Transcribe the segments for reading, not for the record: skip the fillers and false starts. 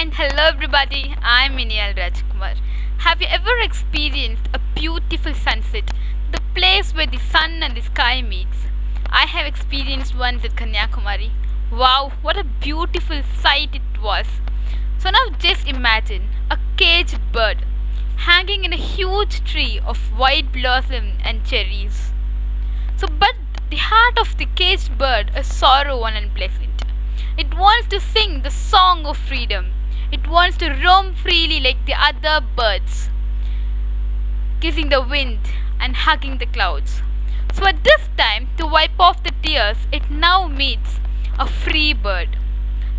And hello everybody, I'm P.M.Iniyalzh. Have you ever experienced a beautiful sunset, the place where the sun and the sky meets? I have experienced once at Kanyakumari. Wow, what a beautiful sight it was. So now just imagine a caged bird hanging in a huge tree of white blossom and cherries. But the heart of the caged bird is sorrow and unpleasant. It wants to sing the song of freedom. It wants to roam freely like the other birds, kissing the wind and hugging the clouds. So at this time, to wipe off the tears, it now meets a free bird.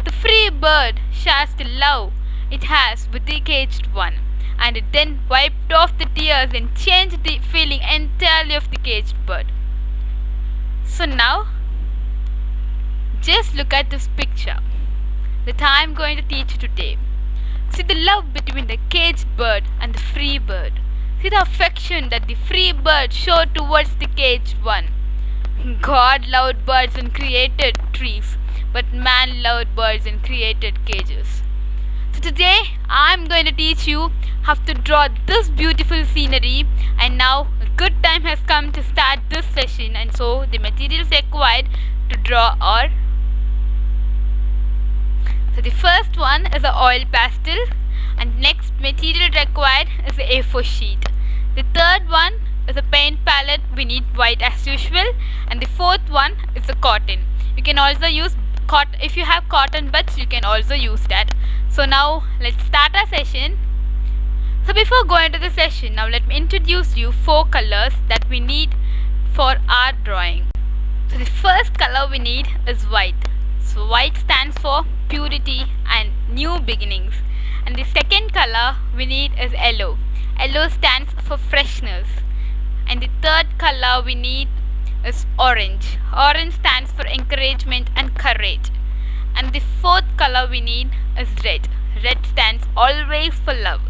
The free bird shares the love it has with the caged one, and it then wiped off the tears and changed the feeling entirely of the caged bird. So now, just look at this picture that I am going to teach you today. See the love between the caged bird and the free bird. See the affection that the free bird showed towards the caged one. God loved birds and created trees, but man loved birds and created cages. So today I am going to teach you how to draw this beautiful scenery, and now a good time has come to start this session, and so the materials required to draw are. So the first one is a oil pastel, and next material required is a A4 sheet. The third one is a paint palette. We need white as usual, and the fourth one is a cotton. You can also use cotton if you have cotton buds. You can also use that. So now let's start our session. So before going to the session, now let me introduce you 4 colors that we need for our drawing. So the first color we need is white. So white stands for purity and new beginnings. And the second color we need is yellow. Yellow stands for freshness. And the third color we need is orange. Orange stands for encouragement and courage. And the fourth color we need is red. Red stands always for love.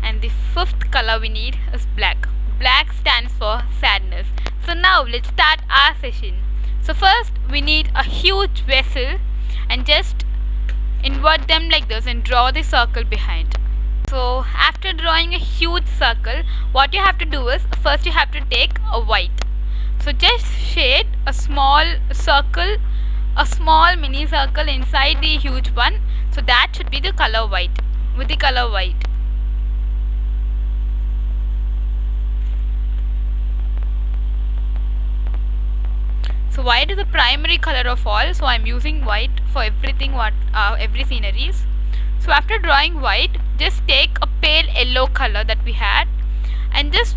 And the fifth color we need is black. Black stands for sadness. So now let's start our session. So first we need a huge vessel, and just invert them like this and draw the circle behind. So after drawing a huge circle, what you have to do is first you have to take a white. So just shade a small circle, a small mini circle inside the huge one. So that should be the color white, with the color white. So white is the primary color of all, so I am using white for everything, every sceneries. So after drawing white, just take a pale yellow color that we had and just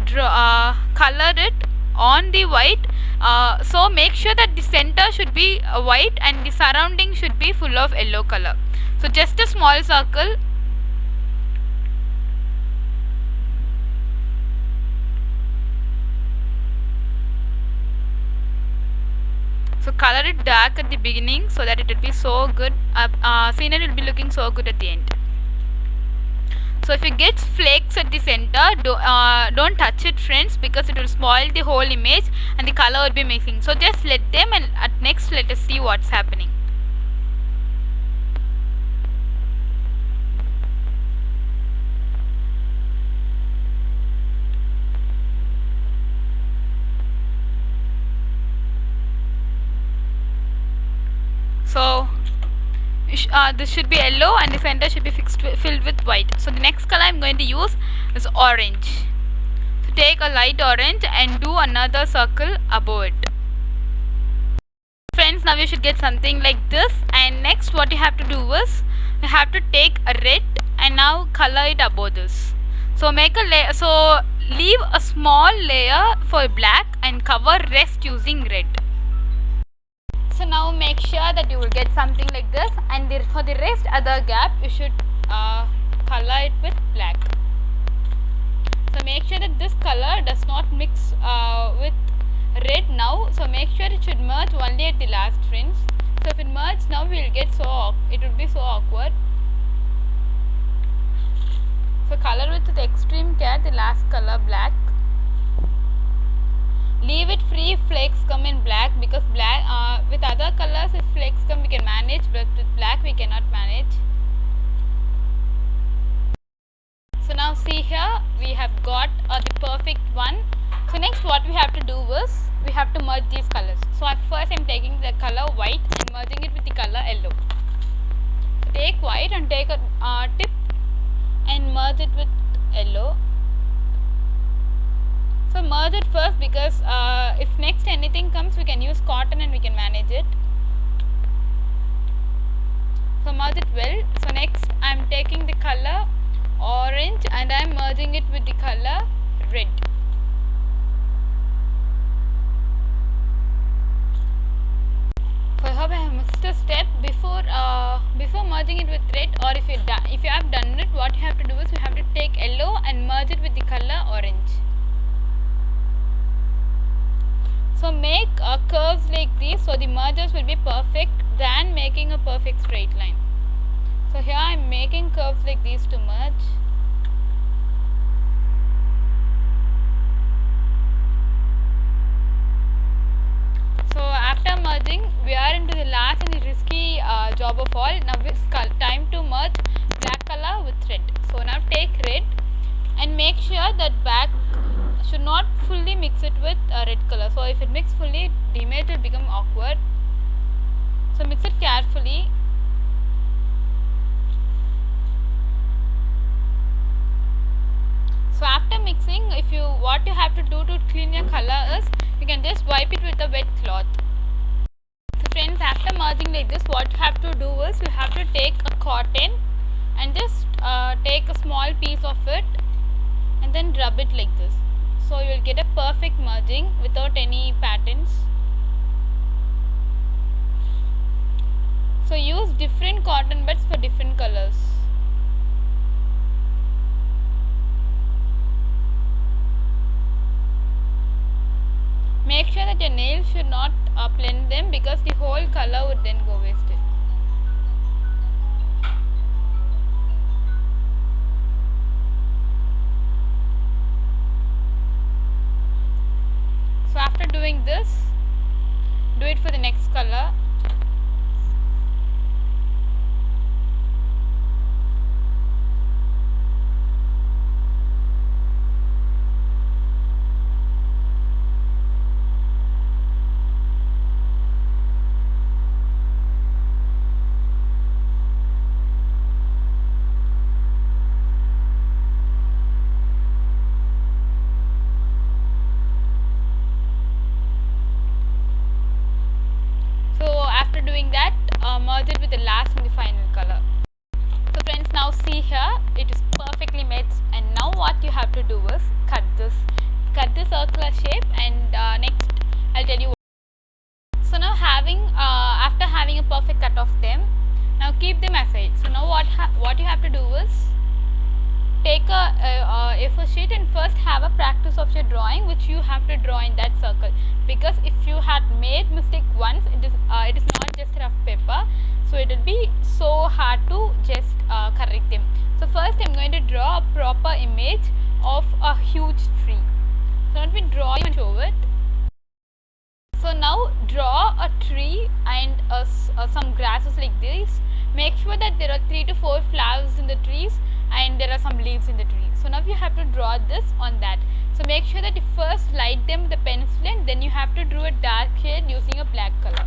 color it on the white. So make sure that the center should be white and the surrounding should be full of yellow color. So just a small circle. So color it dark at the beginning so that it will be so good. Scenery will be looking so good at the end. So if it gets flakes at the center, don't touch it, friends, because it will spoil the whole image and the color will be mixing. So just let them, and at next let us see what's happening. So this should be yellow and the center should be filled with white. So the next color I'm going to use is orange. So take a light orange and do another circle above it. Friends, now you should get something like this, and next what you have to do is you have to take a red and now color it above this. So make a layer, so leave a small layer for black and cover rest using red. So now make sure that you will get something like this, and for the rest other gap you should color it with black. So make sure that this color does not mix with red now. So make sure it should merge only at the last, friends. So if it merges now, we will get it will be so awkward. So color with the extreme care the last color black. Leave it free if flakes come in black, because black with other colors if flakes come we can manage, but with black we cannot manage. see here we have got the perfect one. So next what we have to do is we have to merge these colors. So at first I am taking the color white and merging it with the color yellow. So take white and take a tip and merge it with yellow. So merge it first because if next anything comes we can use cotton and we can manage it. So merge it well. So next I am taking the color orange and I am merging it with the color red. So I hope I have missed a step before merging it with red, or if you have done it, what you have to do is you have to take yellow and merge it with the color orange. So make curves like these so the mergers will be perfect than making a perfect straight line. So here I am making curves like these to merge. So after merging we are into the last and the risky job of all. Now it's time to merge black color with red. So now take red and make sure that back should not fully mix it with red color. So if it mixes fully, the image will become awkward. So mix it carefully. So after mixing, what you have to do to clean your color is you can just wipe it with a wet cloth. So friends, after merging like this, what you have to do is you have to take a cotton and just take a small piece of it and then rub it like this. So you will get a perfect merging without any patterns. So use different cotton buds for different colors. Make sure that your nails should not blend them because the whole color would then go wasted. So after doing this, do it for the next color. After doing that, merge it with the last and the final color. So friends, now see here, it is perfectly mixed, and now what you have to do is cut this circular shape, and next I'll tell you what. So now after having a perfect cut of them, now keep them aside. So now what you have to do is take a A4 sheet and first have a practice of your drawing which you have to draw in that circle, because if you had made mistake once, it is not just rough paper, so it will be so hard to just correct them. So first I am going to draw a proper image of a huge tree. So let me draw and show it. So now draw a tree and some grasses like this. Make sure that there are 3 to 4 flowers in the trees and there are some leaves in the tree. So now you have to draw this on that. So make sure that you first light them with a pencil and then you have to draw a dark shade using a black color.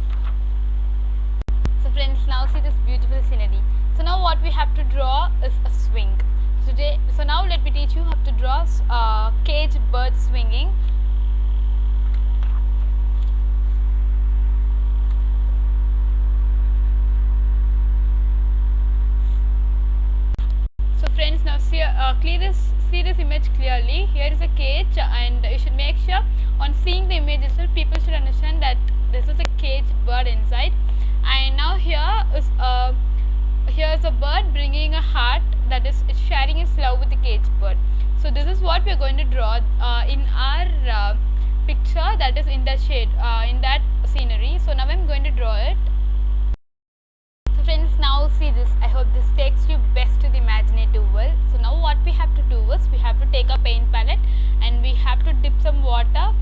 So friends, now see this beautiful scenery. So now what we have to draw is a swing. So now let me teach you how to draw a cage bird swinging. So friends, now see this image clearly. Here is a cage, and you should make sure on seeing the image itself, people should understand that this is a cage bird inside. And now here is a bird bringing a heart, that is sharing its love with the cage bird. So this is what we are going to draw in our picture, that is in the shade, in that scenery. So now I am going to draw it. So friends, now see this. I hope this takes you best to the imaginative world. So now what we have to do is we have to take a paint palette and we have to dip some water.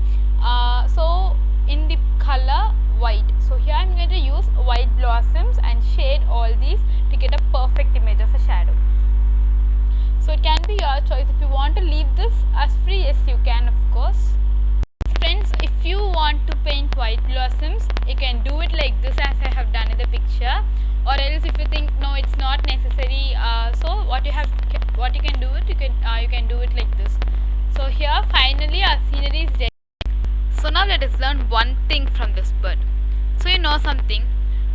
So in the color white. So here I am going to use white blossoms and shade all these to get a perfect image of a shadow. So it can be totally your choice. If you want to leave this as free, yes, you can, of course. Friends, if you want to paint white blossoms, you can do it like this as I have done in the picture, or else if you think no, it's not necessary, so what you can do it, you can do it like this. So here finally our scenery is ready. So now let us learn one thing from this bird. So you know something,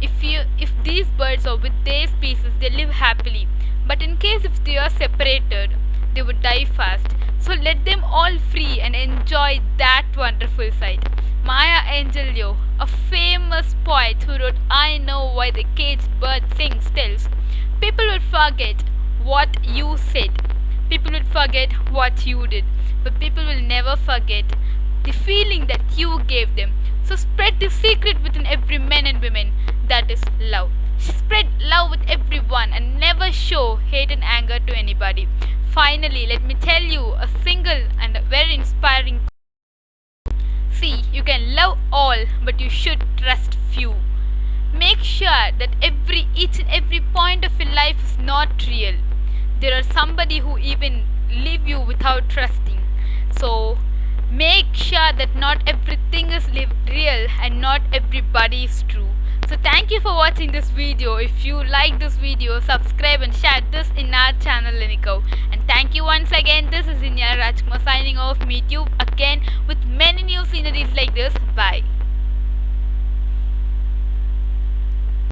if these birds are with their species, they live happily, but in case if they are separated, they would die fast. So let them all free and enjoy that wonderful sight. Maya Angelou, a famous poet who wrote I Know Why the Caged Bird Sings, tells people will forget what you said, people will forget what you did, but people will never forget the feeling that you gave them. So spread the secret within every man and woman, that is love. Spread love with everyone and never show hate and anger to anybody. Finally, let me tell you a single and a very inspiring. See, you can love all, but you should trust few. Make sure that each and every point of your life is not real. There are somebody who even leave you without trusting. So make sure that not everything is real and not everybody is true. So thank you for watching this video. If you like this video, subscribe and share this in our channel Linikau. And thank you once again. This is Iniyalzh signing off. Meet you again with many new sceneries like this. Bye.